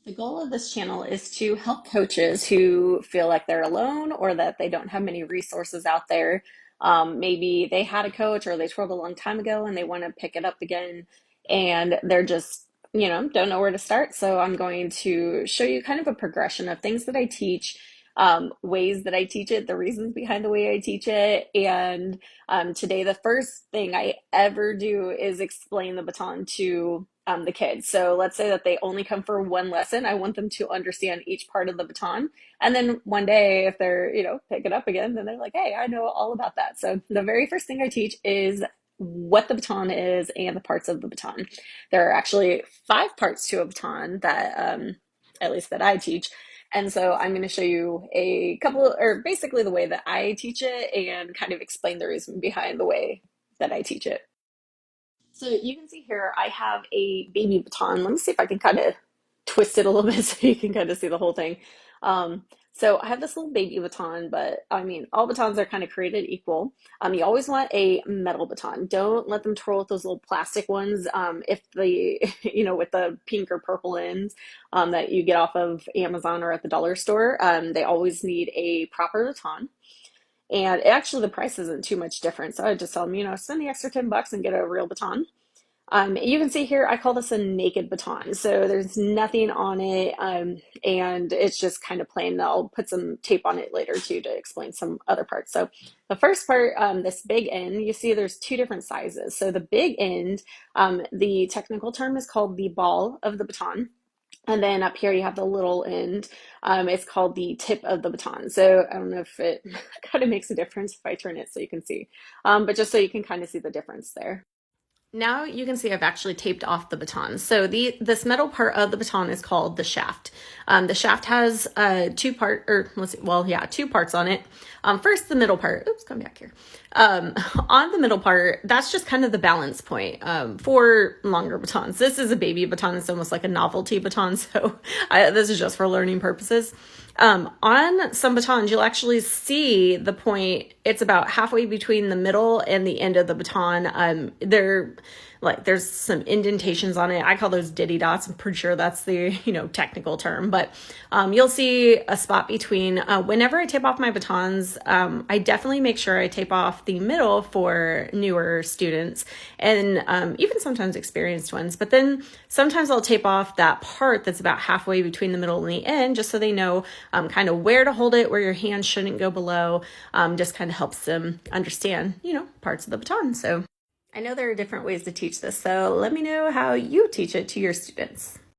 The goal of this channel is to help coaches who feel like they're alone or that they don't have many resources out there. Maybe they had a coach or they twirled a long time ago and they want to pick it up again and they're just, don't know where to start. So I'm going to show you kind of a progression of things that I teach, ways that I teach it, the reasons behind the way I teach it. And today, the first thing I ever do is explain the baton to the kids. So let's say that they only come for one lesson. I want them to understand each part of the baton. And then one day, if they're, pick it up again, then they're like, hey, I know all about that. So the very first thing I teach is what the baton is and the parts of the baton. There are actually 5 parts to a baton that, at least that I teach. And so I'm going to show you a couple, or basically the way that I teach it and kind of explain the reason behind the way that I teach it. So you can see here, I have a baby baton. Let me see if I can kind of twist it a little bit so you can kind of see the whole thing. So I have this little baby baton, but I mean, all batons are kind of created equal. You always want a metal baton. Don't let them twirl with those little plastic ones. If the, with the pink or purple ends that you get off of Amazon or at the dollar store, they always need a proper baton. And actually, the price isn't too much different. So I just tell them, spend the extra $10 and get a real baton. You can see here, I call this a naked baton. So there's nothing on it, and it's just kind of plain. I'll put some tape on it later too to explain some other parts. So the first part, this big end, you see there's 2 different sizes. So the big end, the technical term is called the ball of the baton. And then up here you have the little end. It's called the tip of the baton. So I don't know if it kind of makes a difference if I turn it so you can see, but just so you can kind of see the difference there. Now you can see I've actually taped off the baton. So this metal part of the baton is called the shaft. The shaft has 2 parts on it. First, the middle part. Oops, come back here. On the middle part, that's just kind of the balance point for longer batons. This is a baby baton. It's almost like a novelty baton. So this is just for learning purposes. On some batons, you'll actually see the point. It's about halfway between the middle and the end of the baton. There's some indentations on it. I call those diddy dots. I'm pretty sure that's the, technical term, but, you'll see a spot between, whenever I tape off my batons, I definitely make sure I tape off the middle for newer students and, even sometimes experienced ones, but then sometimes I'll tape off that part that's about halfway between the middle and the end, just so they know, kind of where to hold it, where your hand shouldn't go below, just kind of helps them understand, parts of the baton. So I know there are different ways to teach this, so let me know how you teach it to your students.